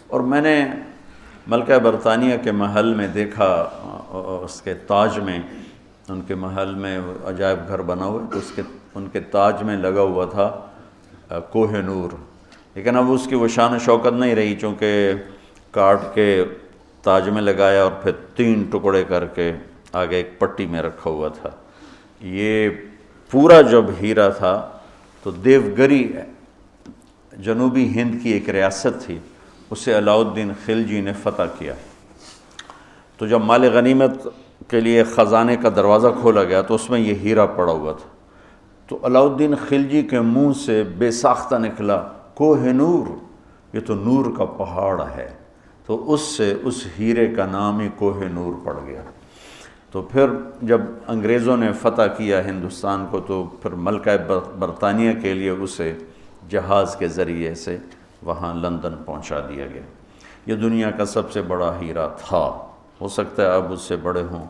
اور میں نے ملکہ برطانیہ کے محل میں دیکھا، اس کے تاج میں، ان کے محل میں عجائب گھر بنا ہوا ہے، تو ان کے تاج میں لگا ہوا تھا کوہ نور، لیکن اب اس کی وہ شان و شوکت نہیں رہی، چونکہ کاٹ کے تاج میں لگایا اور پھر 3 ٹکڑے کر کے آگے ایک پٹی میں رکھا ہوا تھا۔ یہ پورا جب ہیرا تھا تو دیوگری جنوبی ہند کی ایک ریاست تھی، اسے علاؤ الدین خلجی نے فتح کیا۔ تو جب مال غنیمت کے لیے خزانے کا دروازہ کھولا گیا تو اس میں یہ ہیرا پڑا ہوا تھا، تو علاؤ الدین خلجی کے منہ سے بے ساختہ نکلا کوہ نور، یہ تو نور کا پہاڑ ہے، تو اس سے اس ہیرے کا نام ہی کوہ نور پڑ گیا۔ تو پھر جب انگریزوں نے فتح کیا ہندوستان کو تو پھر ملکہ برطانیہ کے لیے اسے جہاز کے ذریعے سے وہاں لندن پہنچا دیا گیا۔ یہ دنیا کا سب سے بڑا ہیرا تھا، ہو سکتا ہے اب اس سے بڑے ہوں،